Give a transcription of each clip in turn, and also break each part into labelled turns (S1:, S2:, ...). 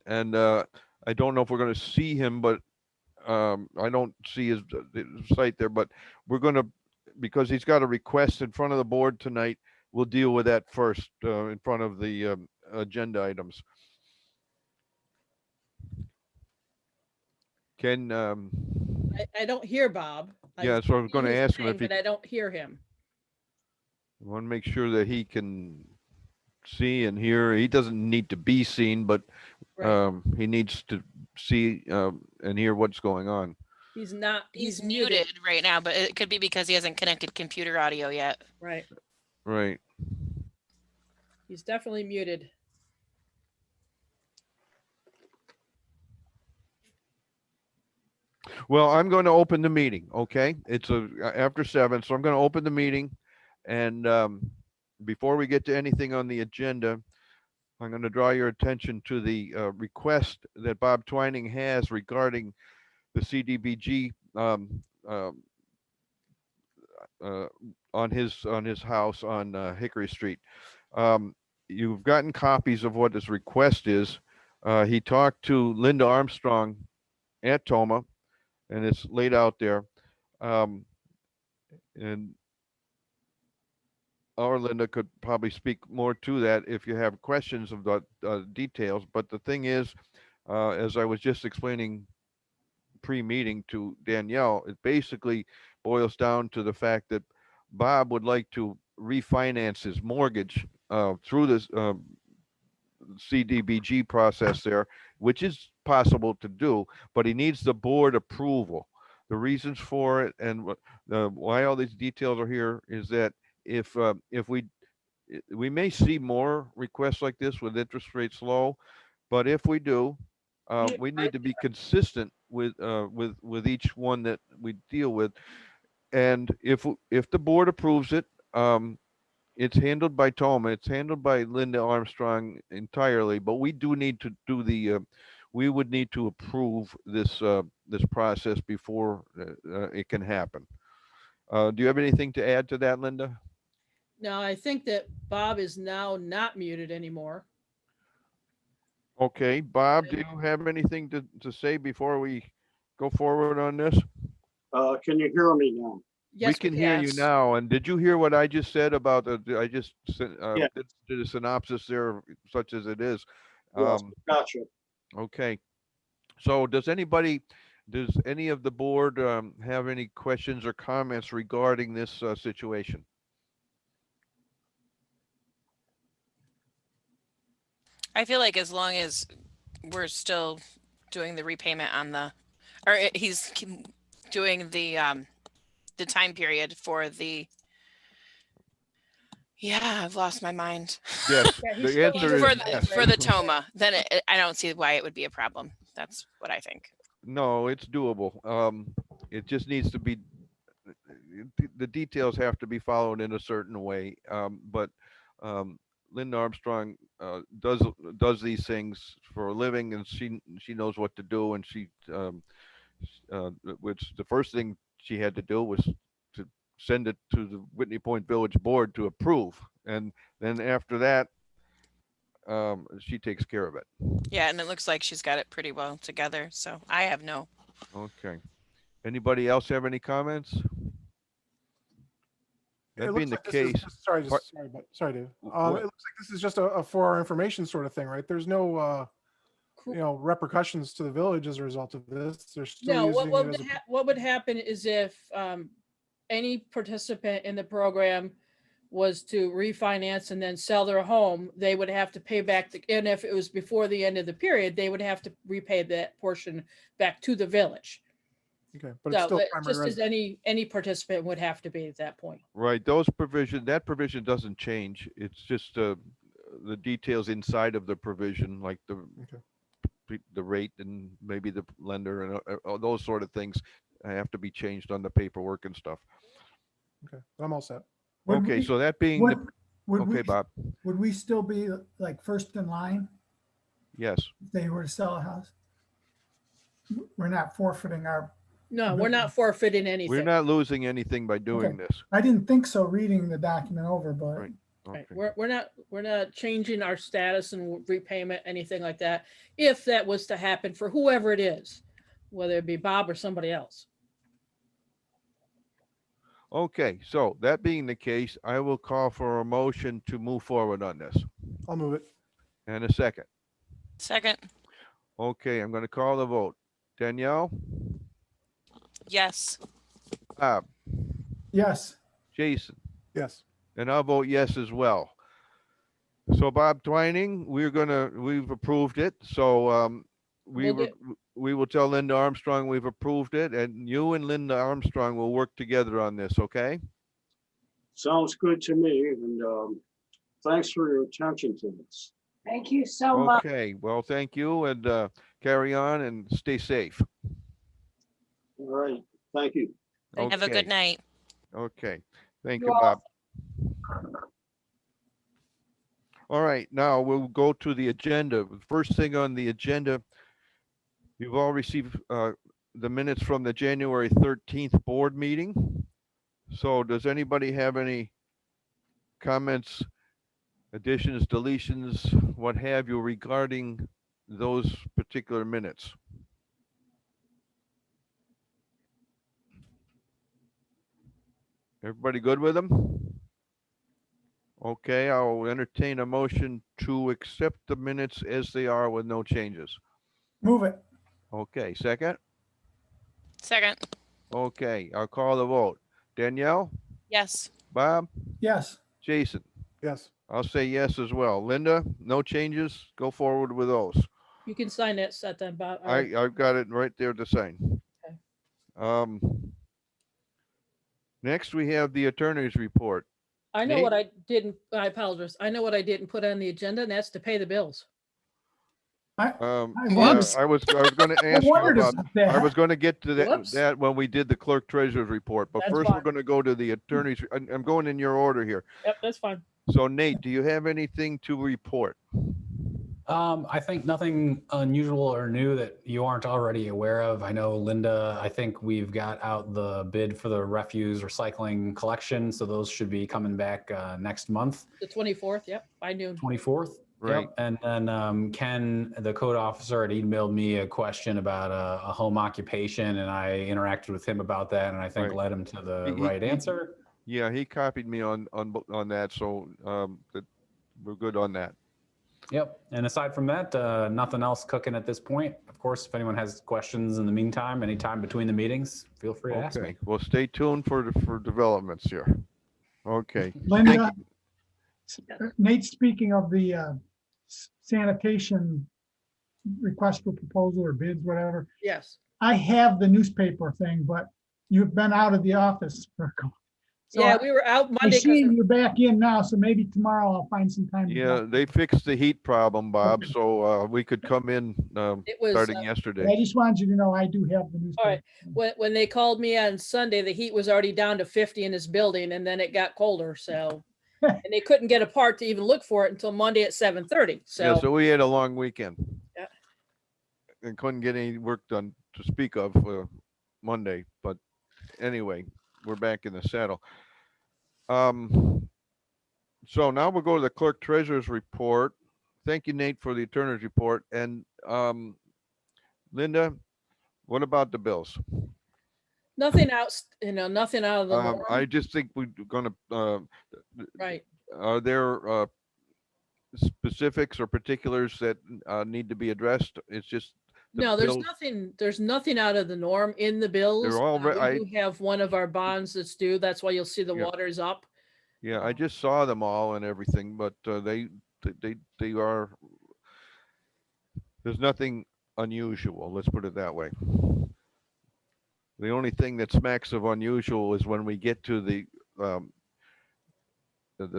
S1: and I don't know if we're going to see him, but I don't see his site there. But we're going to, because he's got a request in front of the board tonight. We'll deal with that first in front of the agenda items. Can
S2: I don't hear Bob. I
S1: yeah, so I was
S2: see
S1: going to
S2: his
S1: ask him
S2: thing,
S1: if he
S2: but I don't hear him.
S1: want to make sure that he can see and hear. He doesn't need to be seen, but
S2: Right.
S1: he needs to see and hear what's going on.
S2: He's not.
S3: He's
S2: He's muted.
S3: muted right now, but it could be because he hasn't connected computer audio yet.
S2: Right.
S1: Right.
S2: He's definitely muted.
S1: Well, I'm going to open the meeting. Okay, it's after 7, so I'm going to open the meeting, and before we get to anything on the agenda, I'm going to draw your attention to the request that Bob Twining has regarding the CDBG uh, on his house on Hickory Street. Um, you've gotten copies of what his request is. He talked to Linda Armstrong at Toma, and it's laid out there. Um, and our Linda could probably speak more to that if you have questions of the details. But the thing is, as I was just explaining pre-meeting to Danielle, it basically boils down to the fact that Bob would like to refinance his mortgage through this CDBG process there, which is possible to do, but he needs the board approval. The reasons for it and why all these details are here is that if we may see more requests like this with interest rates low, but if we do, we need to be consistent with each one that we deal with. And if the board approves it, it's handled by Toma. It's handled by Linda Armstrong entirely. But we do need to do the. We would need to approve this process before it can happen. Do you have anything to add to that, Linda?
S2: Now I think that Bob is now not muted anymore.
S1: Okay, Bob, do you have anything to say before we go forward on this?
S4: Can you hear me now?
S1: We
S2: Yes, we
S1: can hear
S2: can.
S1: you now. And did you hear what I just said about I just
S4: Yeah.
S1: did a synopsis there, such as it is.
S4: Yes,
S1: Um,
S4: gotcha.
S1: okay. So does any of the board have any questions or comments regarding this situation?
S3: I feel like as long as we're still doing the repayment on the, or he's doing the time period for the. Yeah, I've lost my mind.
S1: Yes.
S2: Yeah, he's
S1: The
S2: still
S1: answer
S2: under
S1: is
S3: For
S1: yes.
S3: for the Toma, then I don't see why it would be a problem. That's what I think.
S1: No, it's doable. It just needs to be the details have to be followed in a certain way. But um, Linda Armstrong does these things for a living, and she knows what to do. And which the first thing she had to do was to send it to the Whitney Point Village Board to approve, and then after that, she takes care of it.
S3: Yeah, and it looks like she's got it pretty well together. So I have no.
S1: Okay. Anybody else have any comments?
S5: It
S1: That being
S5: looks
S1: the
S5: like this is
S1: case,
S5: just, sorry,
S1: part-
S5: sorry, Dave. It
S1: what?
S5: looks like this is just a for our information sort of thing, right? There's no, repercussions to the village as a result of this. They're still
S2: No,
S5: using it as a.
S2: what would happen is if any participant in the program was to refinance and then sell their home, they would have to pay back and if it was before the end of the period, they would have to repay that portion back to the village.
S5: Okay, but it's
S2: So
S5: still
S2: that
S5: primary
S2: just as
S5: residence.
S2: any participant would have to be at that point.
S1: Right, that provision doesn't change. It's just the details inside of the provision, like
S5: Okay.
S1: the rate and maybe the lender and all those sort of things have to be changed on the paperwork and stuff.
S5: Okay, I'm all set.
S6: Would
S1: Okay,
S6: we,
S1: so that being
S6: would,
S1: the
S6: would
S1: okay,
S6: we,
S1: Bob.
S6: would we still be like first in line
S1: Yes.
S6: if they were to sell a house? We're not forfeiting our.
S2: No, we're not forfeiting anything.
S1: We're not losing anything by doing
S6: Okay.
S1: this.
S6: I didn't think so reading the document over, but
S1: Right.
S2: Right.
S1: Okay.
S2: We're not changing our status and repayment, anything like that. If that was to happen for whoever it is, whether it be Bob or somebody else.
S1: Okay, so that being the case, I will call for a motion to move forward on this.
S5: I'll move it.
S1: And a second.
S3: Second,
S1: Okay, I'm gonna call the vote. Danielle,
S3: yes.
S1: Bob,
S6: Yes,
S1: Jason,
S5: Yes.
S1: and I'll vote yes as well. So Bob Twining, we've approved it. So
S2: We'll get-
S1: we will tell Linda Armstrong we've approved it, and you and Linda Armstrong will work together on this, okay?
S4: Sounds good to me, and thanks for your attention to this.
S7: Thank you so much.
S1: Okay, well, thank you, and carry on and stay safe.
S4: All right, thank you.
S2: Thank
S3: Have a
S1: Okay,
S3: good night.
S1: Okay, thank
S7: You
S1: you,
S7: all.
S1: Bob. All right, now we'll go to the agenda. First thing on the agenda, you've all received the minutes from the January 13th board meeting. So does anybody have any comments, additions, deletions, what have you regarding those particular minutes? Everybody good with them? Okay, I'll entertain a motion to accept the minutes as they are with no changes.
S6: move it.
S1: Okay, second?
S3: Second,
S1: Okay, I'll call the vote. Danielle,
S3: yes.
S1: Bob,
S6: Yes,
S1: Jason,
S5: Yes.
S1: I'll say yes as well. Linda, no changes? Go forward with those.
S2: You can sign that set then, Bob.
S1: I've got it right there to sign.
S2: Okay.
S1: Next we have the attorney's report.
S2: I know
S1: Nate?
S2: what I didn't, I apologize. I know what I didn't put on the agenda, and that's to pay the bills.
S6: I
S1: Yeah,
S6: wondered-
S1: I was gonna
S6: I
S1: ask you
S6: wondered
S1: about,
S6: about
S1: I was
S6: that.
S1: gonna get to
S2: Whoops.
S1: that when we did the clerk treasurer's report, but
S2: That's
S1: first we're
S2: fine.
S1: gonna go to the attorney's, I'm going in your order here.
S2: Yep, that's fine.
S1: So Nate, do you have anything to report?
S8: I think nothing unusual or new that you aren't already aware of. I know Linda, I think we've got out the bid for the refuse recycling collection. So those should be coming back next month,
S2: The 24th, yep, by noon.
S8: 24th.
S1: Right.
S8: Yep. And then Ken, the code officer, had emailed me a question about a home occupation, and I interacted with him about that, and I think
S1: Right.
S8: led him to the
S1: He-
S8: right
S1: he-
S8: answer.
S1: Yeah, he copied me on that, so that we're good on that.
S8: Yep. And aside from that, nothing else cooking at this point. Of course, if anyone has questions in the meantime, anytime between the meetings, feel free to ask me.
S1: Okay, well, stay tuned for developments here. Okay.
S6: Linda,
S1: Thank
S6: Nate, speaking of the sanitation request for proposal or bids, whatever,
S2: Yes.
S6: I have the newspaper thing, but you've been out of the office for a couple. So
S2: Yeah, we were out
S6: I
S2: Monday.
S6: see
S2: 'Cause
S6: you're back in now, so maybe tomorrow I'll find some time. to
S1: Yeah,
S6: go.
S1: they fixed the heat problem, Bob,
S6: Okay.
S1: so we could come in
S2: It was,
S1: starting
S6: I
S1: yesterday.
S6: just wanted you to know I do have the newspaper.
S2: right. when they called me on Sunday, the heat was already down to 50 in this building, and then it got colder, so. And they couldn't get a part to even look for it until Monday at 7:30,
S1: Yeah,
S2: so.
S1: so we had a long weekend.
S2: Yeah.
S1: And couldn't get any work done to speak of Monday, but anyway, we're back in the saddle. So now we'll go to the clerk treasurer's report. Thank you, Nate, for the attorney's report. And Linda, what about the bills?
S2: Nothing else, nothing out of the norm,
S1: I just think we're gonna,
S2: right?
S1: are there specifics or particulars that need to be addressed? It's just the
S2: No,
S1: bills-
S2: there's nothing out of the norm in the bills.
S1: all
S2: We do have one of our bonds that's due. That's why you'll see the
S1: Yeah.
S2: water's up.
S1: Yeah, I just saw them all and everything, but they are, there's nothing unusual, let's put it that way. The only thing that smacks of unusual is when we get to the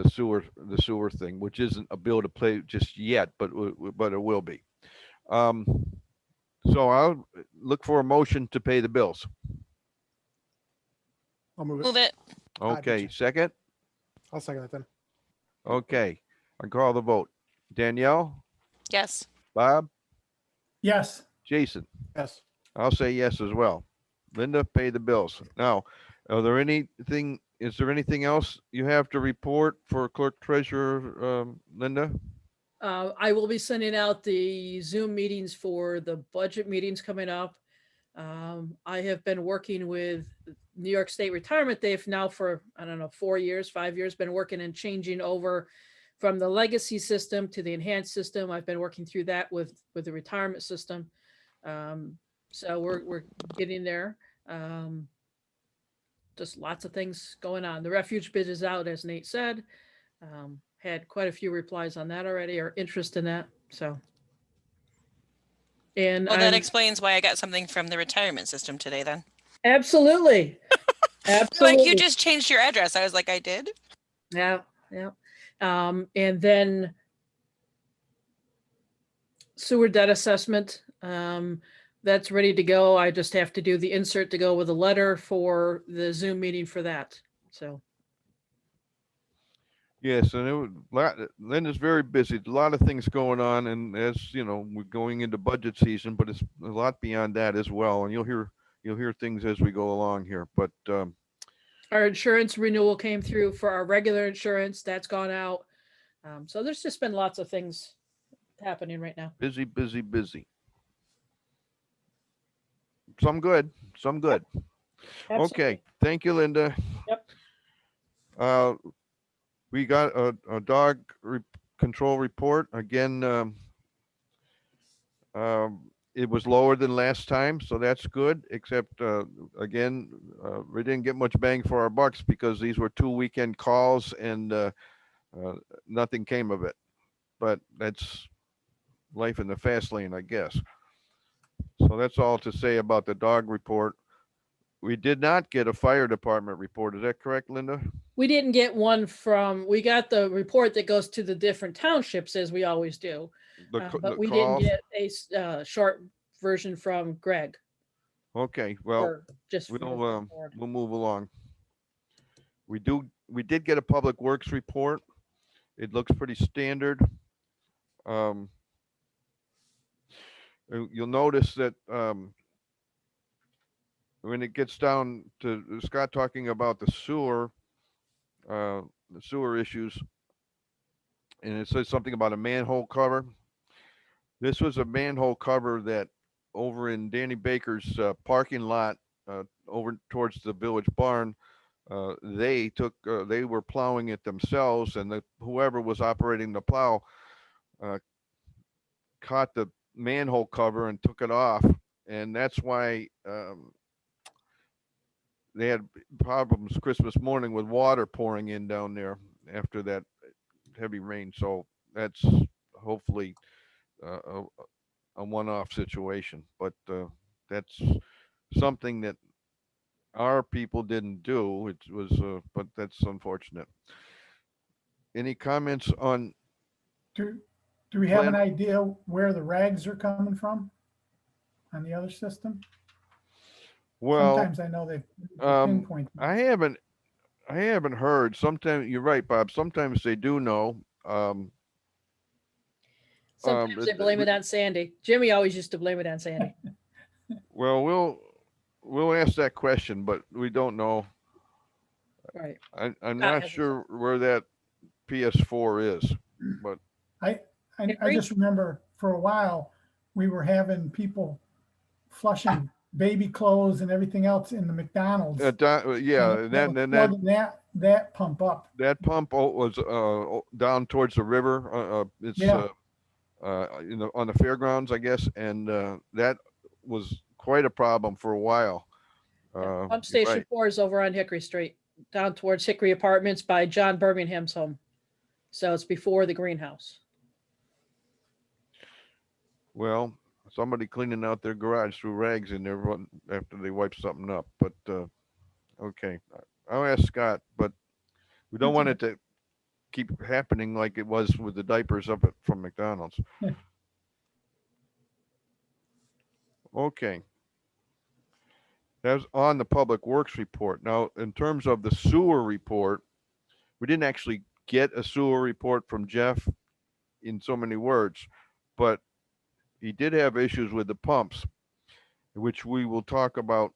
S1: sewer thing, which isn't a bill to play just yet, but it will be. So I'll look for a motion to pay the bills.
S5: I'll move it.
S3: Move it,
S1: Okay,
S5: gotcha.
S1: second?
S5: I'll second it then.
S1: Okay, I call the vote. Danielle,
S3: yes.
S1: Bob,
S6: Yes,
S1: Jason?
S5: Yes.
S1: I'll say yes as well. Linda, pay the bills. Now, are there anything is there anything else you have to report for clerk treasurer, Linda?
S2: I will be sending out the Zoom meetings for the budget meetings coming up. I have been working with New York State Retirement. They've now for, I don't know, 4 years, 5 years, been working and changing over from the legacy system to the enhanced system. I've been working through that with the retirement system. So we're getting there. Just lots of things going on. The refuge bid is out, as Nate said. Had quite a few replies on that already, or interest in that, so. And
S3: Well, that
S2: I'm
S3: explains why I got something from the retirement system today then.
S2: absolutely,
S3: They're like, you
S2: absolutely,
S3: just changed your address. I was like, I did.
S2: yeah, yeah. And then sewer debt assessment, that's ready to go. I just have to do the insert to go with a letter for the Zoom meeting for that, so.
S1: Yes, and it was Linda's very busy. A lot of things going on, and as you know, we're going into budget season, but it's a lot beyond that as well. And you'll hear things as we go along here. But
S2: Our insurance renewal came through for our regular insurance. That's gone out. So there's just been lots of things happening right now.
S1: busy, busy, busy. Some good, some good. Okay,
S2: Absolutely.
S1: thank you, Linda.
S2: Yep.
S1: We got a dog control report again. It was lower than last time, so that's good. Except again, we didn't get much bang for our bucks because these were 2 weekend calls and nothing came of it. But that's life in the fast lane, I guess. So that's all to say about the dog report. We did not get a fire department report. Is that correct, Linda?
S2: We didn't get one from, we got the report that goes to the different townships as we always do.
S1: The
S2: But we didn't
S1: calls?
S2: get a short version from Greg.
S1: Okay, well,
S2: Or just for the board.
S1: we'll move along. We did get a public works report. It looks pretty standard. You'll notice that when it gets down to Scott talking about the sewer issues, and it says something about a manhole cover. This was a manhole cover that over in Danny Baker's parking lot over towards the village barn. They were plowing it themselves, and whoever was operating the plow caught the manhole cover and took it off, and that's why they had problems Christmas morning with water pouring in down there after that heavy rain. So that's hopefully a one-off situation, but that's something that our people didn't do. It was, but that's unfortunate. Any comments on?
S6: Do we have an
S1: Plan-
S6: idea where the rags are coming from on the other system?
S1: Well,
S6: Sometimes I know they
S1: um,
S6: pinpoint.
S1: I haven't heard. Sometimes you're right, Bob. Sometimes they do know.
S2: Sometimes they blame it on Sandy. Jimmy always used to blame it on Sandy.
S1: Well, we'll ask that question, but we don't know.
S2: Right.
S1: I'm
S2: Scott
S1: not
S2: has a
S1: sure where that PS4 is, but
S6: I just remember for a while, we were having people flushing baby clothes and everything else in the McDonald's.
S1: yeah, and
S6: that was
S1: then
S6: plugging that pump up.
S1: that pump was down towards the river. It's
S6: Yeah.
S1: on the fairgrounds, I guess, and that was quite a problem for a while.
S2: Pump
S1: you're
S2: Station
S1: right.
S2: 4 is over on Hickory Street, down towards Hickory Apartments by John Birmingham's home. So it's before the greenhouse.
S1: Well, somebody cleaning out their garage threw rags in there after they wiped something up. But okay, I'll ask Scott. But we don't want it to keep happening like it was with the diapers from McDonald's. Okay. That's on the public works report. Now, in terms of the sewer report, we didn't actually get a sewer report from Jeff in so many words, but he did have issues with the pumps, which we will talk about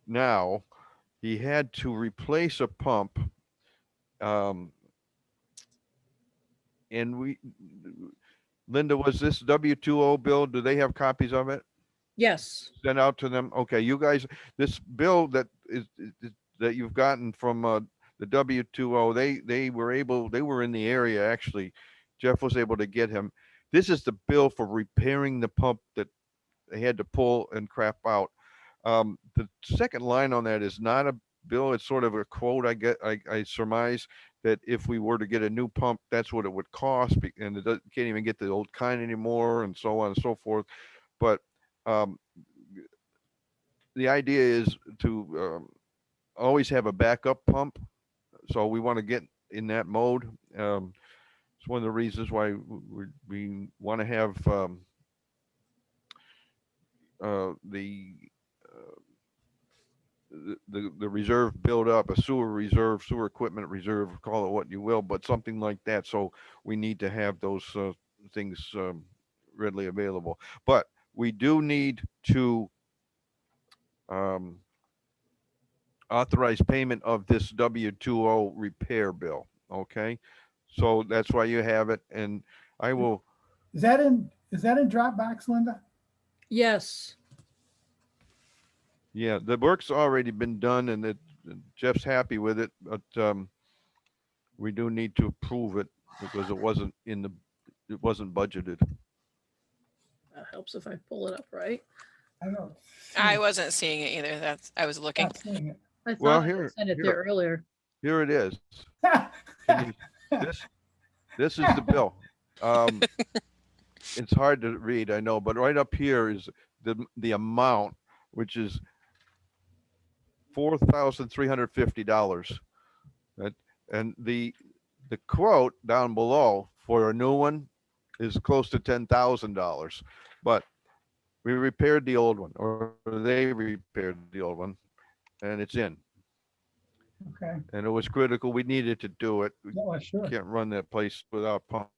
S1: now, he had to replace a pump. Um, and Linda, was this W2O bill? Do they have copies of it?
S2: Yes,
S1: Sent out to them? Okay, you guys, this bill that that you've gotten from the W2O, they were in the area actually. Jeff was able to get him. This is the bill for repairing the pump that they had to pull and crap out. The second line on that is not a bill. It's sort of a quote. I surmise that if we were to get a new pump, that's what it would cost, and can't even get the old kind anymore, and so on and so forth. But um, the idea is to always have a backup pump. So we want to get in that mode. It's one of the reasons why we want to have the the reserve build up, a sewer reserve, sewer equipment reserve, call it what you will, but something like that. So we need to have those things readily available. But we do need to authorize payment of this W2O repair bill. Okay, so that's why you have it, and I will.
S6: Is that in Dropbox, Linda?
S2: yes.
S1: Yeah, the work's already been done, and Jeff's happy with it, but we do need to approve it because it wasn't budgeted.
S2: That helps if I pull it up, right?
S6: I don't.
S3: I wasn't seeing it either. I was looking.
S6: Not seeing it.
S2: I
S1: Well,
S2: thought I
S1: here-
S2: sent it
S1: here.
S2: there earlier.
S1: Here it is. Can you- this is the bill. It's hard to read, I know, but right up here is the amount, which is $4,350. And the quote down below for a new one is close to $10,000. But we repaired the old one, or they repaired the old one, and it's in.
S6: Okay,
S1: And it was critical. We needed to do it. We
S6: well, sure.
S1: can't run that place without pump.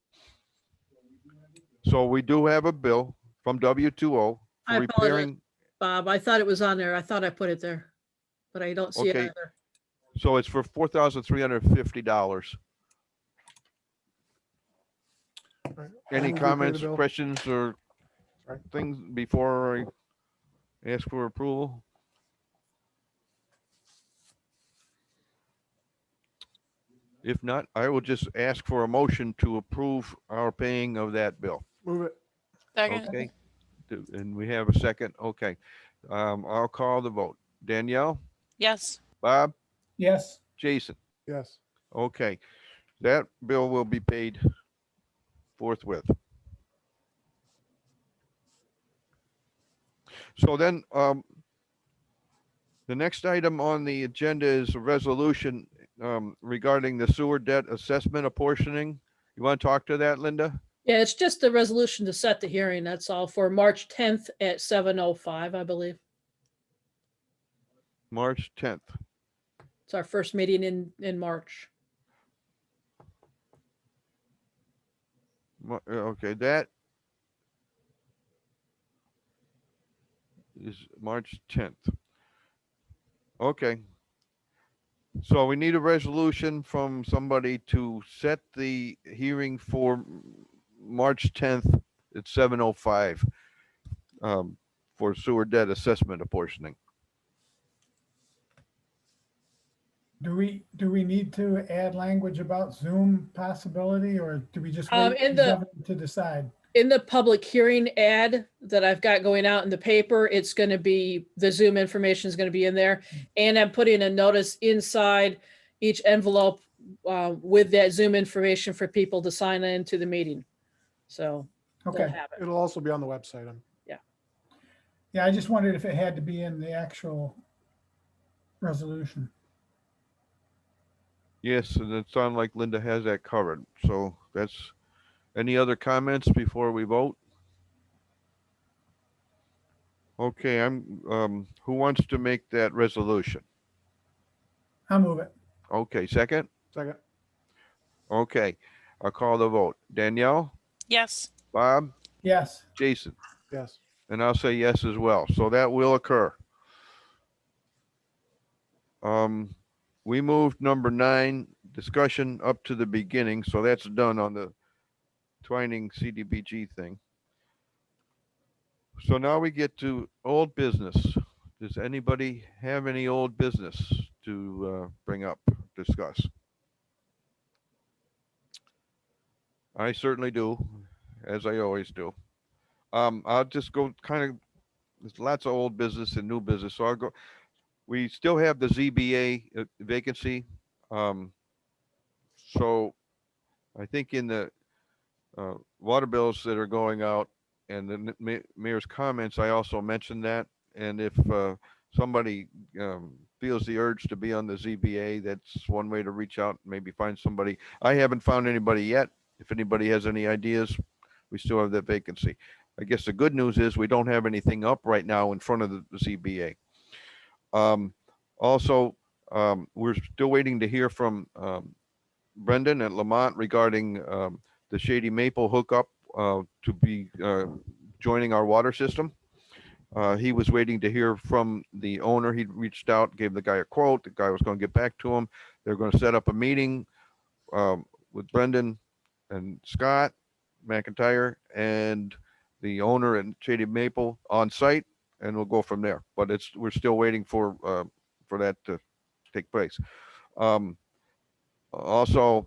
S1: So we do have a bill from W2O
S2: I
S1: for
S2: apologize.
S1: repairing.
S2: Bob, I thought it was on there. I thought I put it there, but I don't see it
S1: Okay.
S2: either.
S1: So it's for $4,350.
S5: All right.
S1: Any
S5: Move to approve the
S1: comments,
S5: bill.
S1: questions, or
S5: Right.
S1: things before I ask for approval? If not, I will just ask for a motion to approve our paying of that bill.
S5: Move it.
S3: Second.
S1: Okay? And we have a second. Okay. I'll call the vote. Danielle,
S3: Yes.
S1: Bob,
S6: Yes,
S1: Jason.
S5: Yes.
S1: Okay. That bill will be paid forthwith. So then, the next item on the agenda is a resolution regarding the sewer debt assessment apportioning. You want to talk to that, Linda?
S2: Yeah, it's just a resolution to set the hearing. That's all for March 10th at 7:05, I believe.
S1: March 10th.
S2: It's our first meeting in March.
S1: Okay, that is March 10th. Okay. So we need a resolution from somebody to set the hearing for March 10th at 7:05 for sewer debt assessment apportioning.
S6: do we need to add language about Zoom possibility, or do we just
S2: Um,
S6: wait
S2: in
S6: for
S2: the-
S6: government to decide?
S2: In the public hearing ad that I've got going out in the paper, it's going to be, the Zoom information is going to be in there. And I'm putting a notice inside each envelope with that Zoom information for people to sign in to the meeting. So they'll
S6: Okay,
S2: have it.
S5: It'll also be on the website.
S6: yeah, I just wondered if it had to be in the actual resolution.
S1: Yes, and it sounds like Linda has that covered. So that's, any other comments before we vote? Okay, who wants to make that resolution?
S6: I'll move it.
S1: Okay, second?
S5: Second.
S1: Okay, I'll call the vote. Danielle,
S3: Yes.
S1: Bob,
S6: Yes,
S1: Jason,
S5: Yes.
S1: and I'll say yes as well. So that will occur. We moved number 9, discussion up to the beginning, so that's done on the Twining CDBG thing. So now we get to old business. Does anybody have any old business to bring up, discuss? I certainly do, as I always do. I'll just go kind of, there's lots of old business and new business, so I'll go. We still have the ZBA vacancy. Um, so I think in the water bills that are going out and the mayor's comments, I also mentioned that. And if somebody feels the urge to be on the ZBA, that's one way to reach out, maybe find somebody. I haven't found anybody yet. If anybody has any ideas, we still have that vacancy. I guess the good news is we don't have anything up right now in front of the ZBA. Also, we're still waiting to hear from Brendan at Lamont regarding the Shady Maple hookup to be joining our water system. He was waiting to hear from the owner. He reached out, gave the guy a quote. The guy was going to get back to him. They're going to set up a meeting with Brendan and Scott McIntyre and the owner and Shady Maple on site, and we'll go from there. But we're still waiting for that to take place. Also,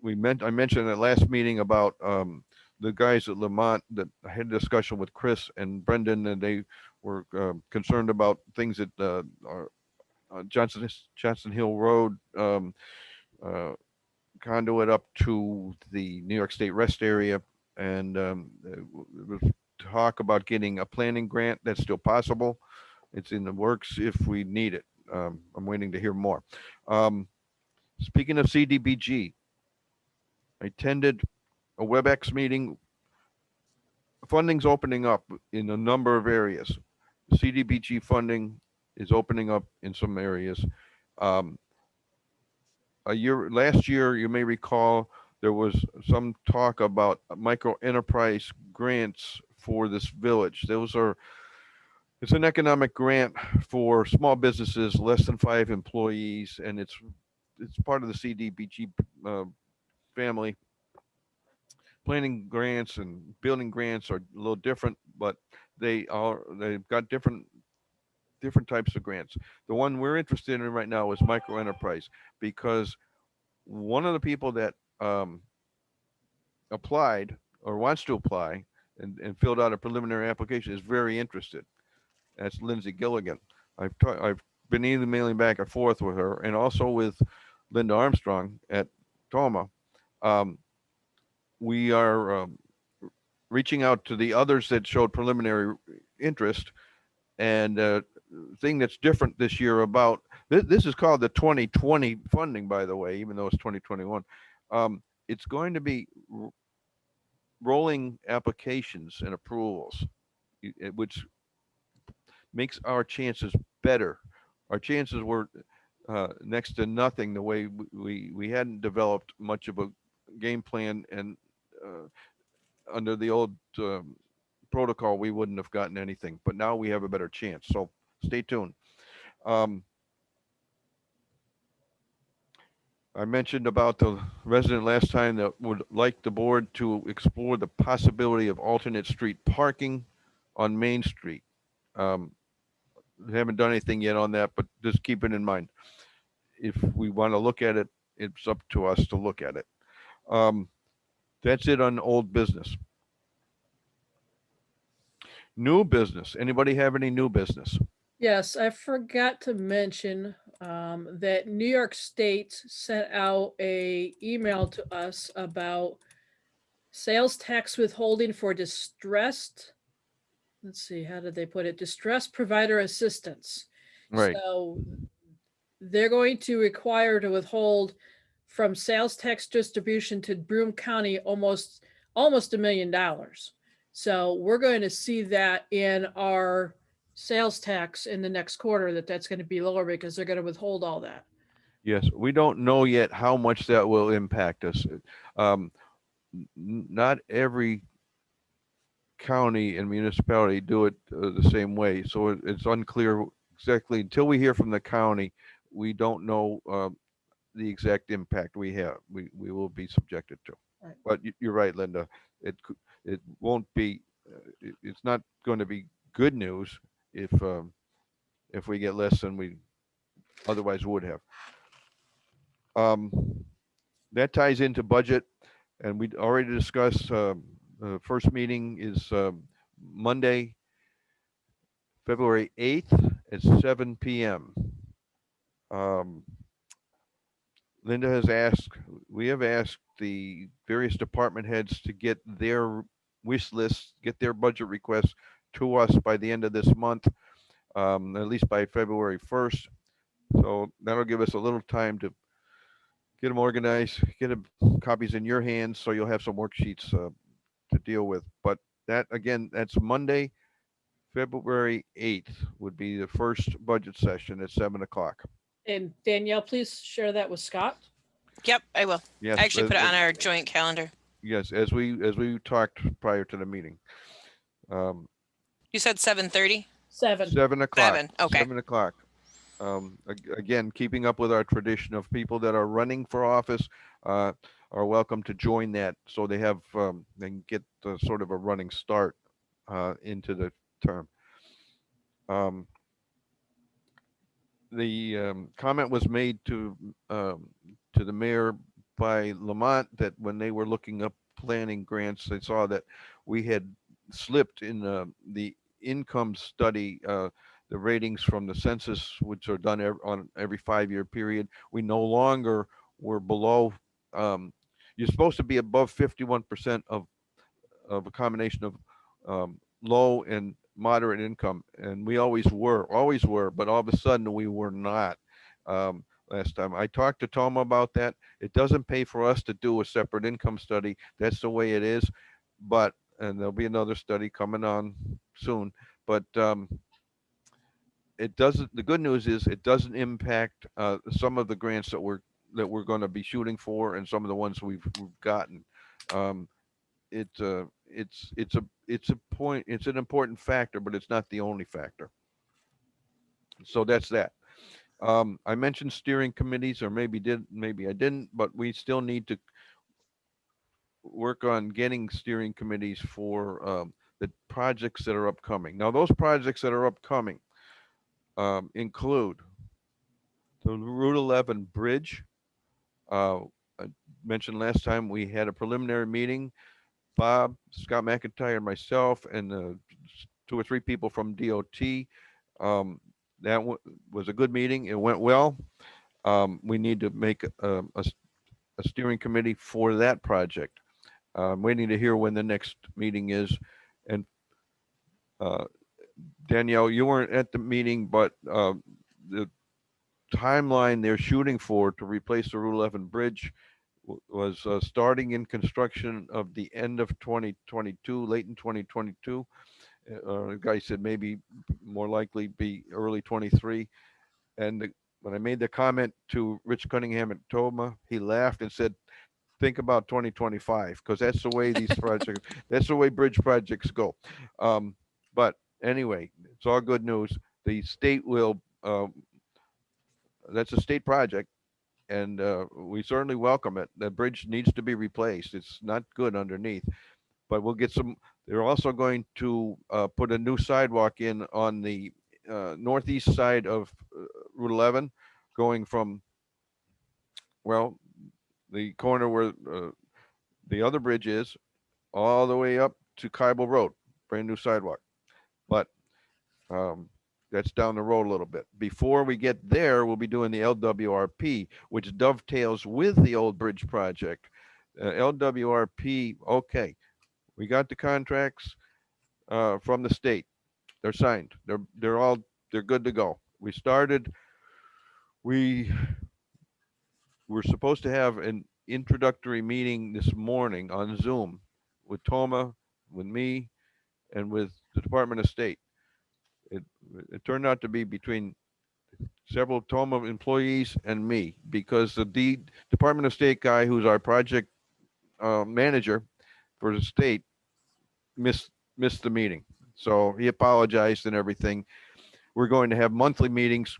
S1: I mentioned at last meeting about the guys at Lamont that I had a discussion with Chris and Brendan, and they were concerned about things that are Johnson Hill Road conduit up to the New York State rest area, and there was talk about getting a planning grant. That's still possible. It's in the works if we need it. I'm waiting to hear more. Speaking of CDBG, I attended a WebEx meeting. Funding's opening up in a number of areas. CDBG funding is opening up in some areas. Last year, you may recall, there was some talk about micro enterprise grants for this village. It's an economic grant for small businesses, less than 5 employees, and it's part of the CDBG family. Planning grants and building grants are a little different, but they've got different types of grants. The one we're interested in right now is micro enterprise, because one of the people that applied or wants to apply and filled out a preliminary application is very interested. That's Lindsay Gilligan. I've been emailing back and forth with her, and also with Linda Armstrong at Toma. We are reaching out to the others that showed preliminary interest. And thing that's different this year about this is called the 2020 funding, by the way, even though it's 2021. It's going to be rolling applications and approvals, which makes our chances better. Our chances were next to nothing, the way we hadn't developed much of a game plan, and under the old protocol, we wouldn't have gotten anything. But now we have a better chance. So stay tuned. I mentioned about the resident last time that would like the board to explore the possibility of alternate street parking on Main Street. Haven't done anything yet on that, but just keep it in mind. If we want to look at it, it's up to us to look at it. That's it on old business. New business. Anybody have any new business?
S2: Yes, I forgot to mention that New York State sent out a email to us about sales tax withholding for distressed, let's see, how did they put it? Distressed provider assistance.
S1: Right.
S2: So they're going to require to withhold from sales tax distribution to Broome County almost $1 million. So we're going to see that in our sales tax in the next quarter, that's going to be lower because they're going to withhold all that.
S1: Yes, we don't know yet how much that will impact us. Not every county and municipality do it the same way, so it's unclear exactly, until we hear from the county, we don't know the exact impact we will be subjected to.
S2: Right.
S1: But you're right, Linda. It won't be. It's not going to be good news if we get less than we otherwise would have. Um, that ties into budget, and we already discussed. The first meeting is Monday, February 8th at 7 p.m. Um, Linda has asked, we have asked the various department heads to get their wish lists, get their budget requests to us by the end of this month, at least by February 1st. So that'll give us a little time to get them organized, get copies in your hands so you'll have some worksheets to deal with. But that, again, that's Monday, February 8th would be the first budget session at 7 o'clock.
S2: And Danielle, please share that with Scott.
S3: Yep, I will.
S1: Yes,
S3: I actually put it on our joint calendar.
S1: yes, as we talked prior to the meeting.
S3: You said 7:30?
S2: 7.
S1: 7 o'clock.
S3: 7, okay.
S1: 7 o'clock. Again, keeping up with our tradition of people that are running for office are welcome to join that, so they have they can get sort of a running start into the term. The comment was made to the mayor by Lamont that when they were looking up planning grants, they saw that we had slipped in the income study, the ratings from the census, which are done on every 5-year period. We no longer were below. You're supposed to be above 51% of a combination of low and moderate income, and we always were, but all of a sudden we were not. Last time I talked to Toma about that, it doesn't pay for us to do a separate income study. That's the way it is. But, and there'll be another study coming on soon, but it doesn't, the good news is it doesn't impact some of the grants that we're going to be shooting for, and some of the ones we've gotten. It's an important factor, but it's not the only factor. So that's that. I mentioned steering committees, or maybe I didn't, but we still need to work on getting steering committees for the projects that are upcoming. Now, those projects that are upcoming include the Route 11 bridge. I mentioned last time we had a preliminary meeting. Bob, Scott McIntyre, and myself, and 2 or 3 people from DOT. That was a good meeting. It went well. We need to make a steering committee for that project. I'm waiting to hear when the next meeting is. And Danielle, you weren't at the meeting, but the timeline they're shooting for to replace the Route 11 bridge was starting in construction of the end of 2022, late in 2022. The guy said maybe more likely be early 23. And when I made the comment to Rich Cunningham at Toma, he laughed and said, think about 2025, because that's the way these projects, that's the way bridge projects go. But anyway, it's all good news. The state will, that's a state project, and we certainly welcome it. The bridge needs to be replaced. It's not good underneath, but we'll get some. They're also going to put a new sidewalk in on the northeast side of Route 11, going from, well, the corner where the other bridge is, all the way up to Kybel Road, brand new sidewalk. But that's down the road a little bit. Before we get there, we'll be doing the LWRP, which dovetails with the old bridge project. LWRP, okay, we got the contracts from the state. They're signed. They're good to go. We were supposed to have an introductory meeting this morning on Zoom with Toma, with me, and with the Department of State. It turned out to be between several Toma employees and me, because the Department of State guy, who's our project manager for the state, missed the meeting. So he apologized and everything. we're going to have monthly meetings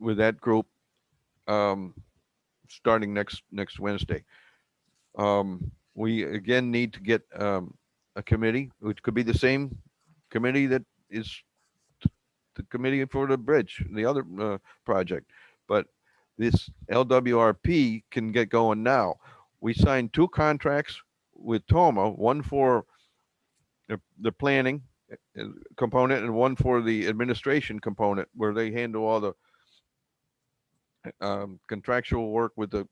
S1: with that group starting next Wednesday. We again need to get a committee, which could be the same committee that is the committee for the bridge, the other project. But this LWRP can get going now. We signed 2 contracts with Toma, one for the planning component and one for the administration component, where they handle all the contractual work with the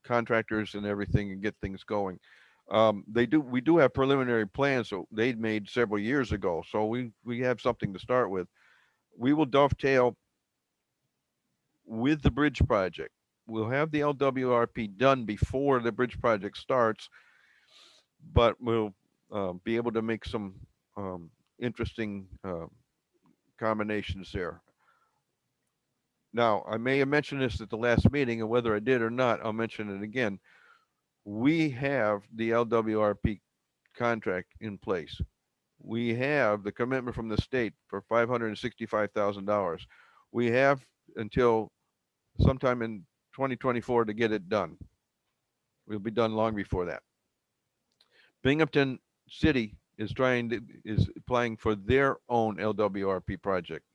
S1: contractors and everything and get things going. We do have preliminary plans, so they made several years ago. So we have something to start with. We will dovetail with the bridge project. We'll have the LWRP done before the bridge project starts, but we'll be able to make some interesting combinations there. Now, I may have mentioned this at the last meeting, and whether I did or not, I'll mention it again. We have the LWRP contract in place. We have the commitment from the state for $565,000. We have until sometime in 2024 to get it done. We'll be done long before that. Binghamton City is applying for their own LWRP project.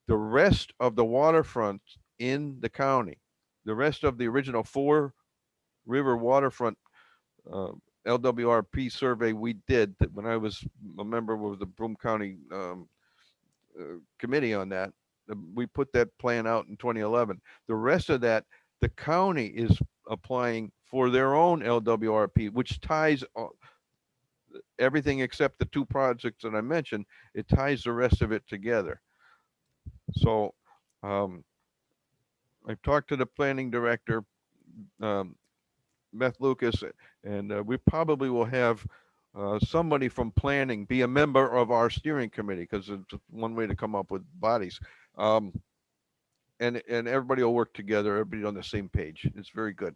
S1: The rest of the waterfront in the county, the rest of the original 4 river waterfront LWRP survey we did that when I was a member of the Broome County committee on that, we put that plan out in 2011. The rest of that, the county is applying for their own LWRP, which ties everything except the 2 projects that I mentioned. It ties the rest of it together. So I've talked to the planning director, Beth Lucas, and we probably will have somebody from planning be a member of our steering committee, because it's one way to come up with bodies. And everybody will work together, everybody on the same page. It's very good.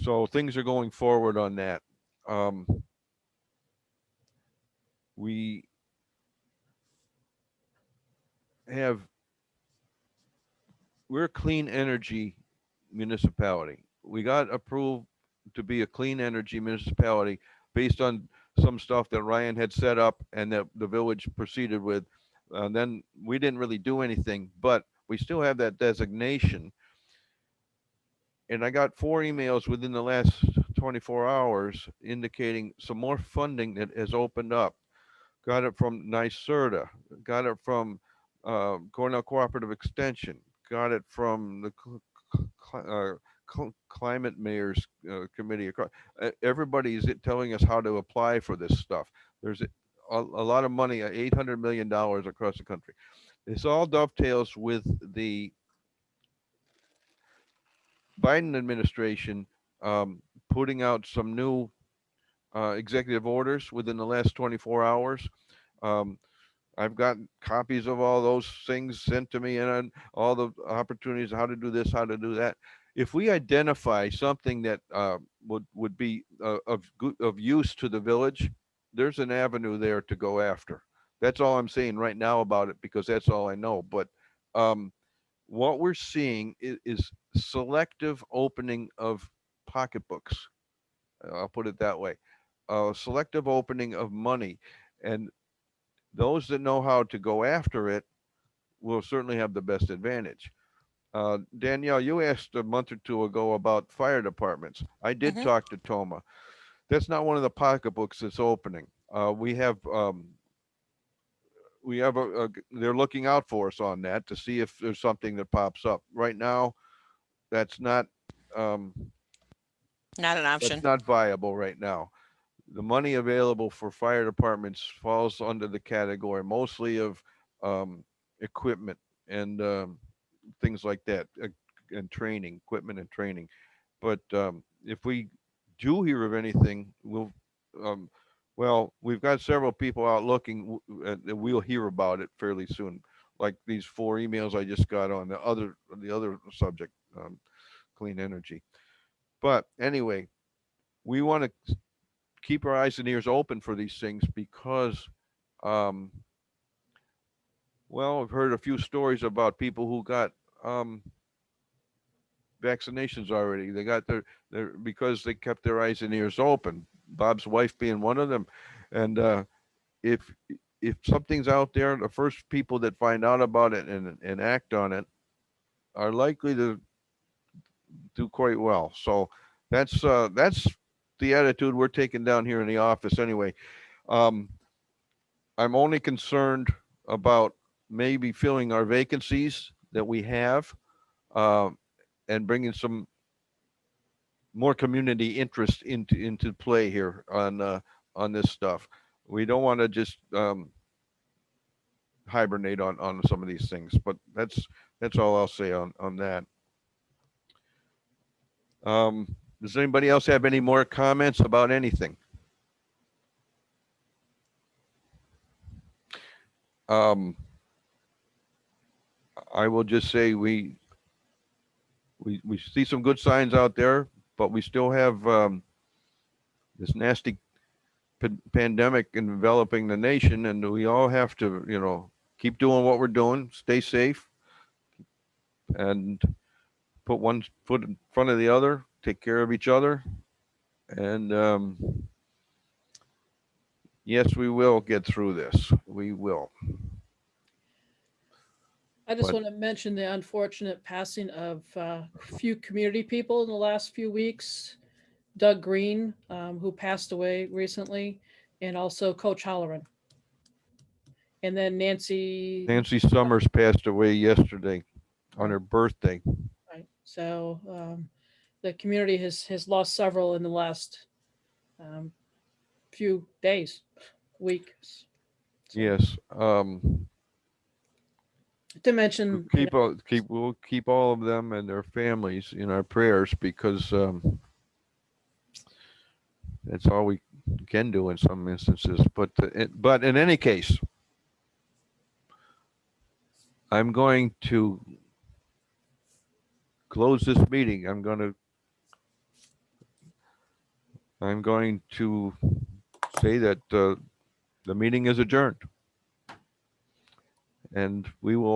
S1: So things are going forward on that. We we're a clean energy municipality. We got approved to be a clean energy municipality based on some stuff that Ryan had set up and that the village proceeded with. Then we didn't really do anything, but we still have that designation. And I got 4 emails within the last 24 hours indicating some more funding that has opened up. Got it from NYSERDA, got it from Cornell Cooperative Extension, got it from the Climate Mayors Committee. Everybody's telling us how to apply for this stuff. There's a lot of money, $800 million across the country. This all dovetails with the Biden administration putting out some new executive orders within the last 24 hours. I've gotten copies of all those things sent to me and all the opportunities, how to do this, how to do that. If we identify something that would be of use to the village, there's an avenue there to go after. That's all I'm saying right now about it, because that's all I know. But what we're seeing is selective opening of pocketbooks. I'll put it that way. Selective opening of money. And those that know how to go after it will certainly have the best advantage. Danielle, you asked a month or 2 ago about fire departments. I did talk to Toma. That's not one of the pocketbooks that's opening. We have they're looking out for us on that to see if there's something that pops up. Right now, that's not
S3: Not an option.
S1: that's not viable right now. The money available for fire departments falls under the category mostly of equipment and things like that, and training, equipment and training. But if we do hear of anything, well, we've got several people out looking, and we'll hear about it fairly soon. Like these 4 emails I just got on the other subject, clean energy. But anyway, we want to keep our eyes and ears open for these things because, well, I've heard a few stories about people who got vaccinations already. They got their because they kept their eyes and ears open. Bob's wife being one of them, and if if something's out there, the first people that find out about it and act on it are likely to do quite well. So that's the attitude we're taking down here in the office anyway. Um, I'm only concerned about maybe filling our vacancies that we have, um, and bringing some more community interest into play here on this stuff. We don't want to just hibernate on some of these things, but that's all I'll say on that. Does anybody else have any more comments about anything? I will just say we see some good signs out there, but we still have this nasty pandemic enveloping the nation, and we all have to, keep doing what we're doing, stay safe, and put one foot in front of the other, take care of each other, and yes, we will get through this. We will.
S2: I just
S1: But-
S2: want to mention the unfortunate passing of a few community people in the last few weeks. Doug Green, who passed away recently, and also Coach Holloran. And then Nancy.
S1: Nancy Summers passed away yesterday on her birthday.
S2: Right. So the community has lost several in the last few days, weeks. So,
S1: Yes.
S2: to mention,
S1: We'll keep all of them and their families in our prayers because that's all we can do in some instances. But in any case, I'm going to close this meeting. I'm going to say that the meeting is adjourned, and we will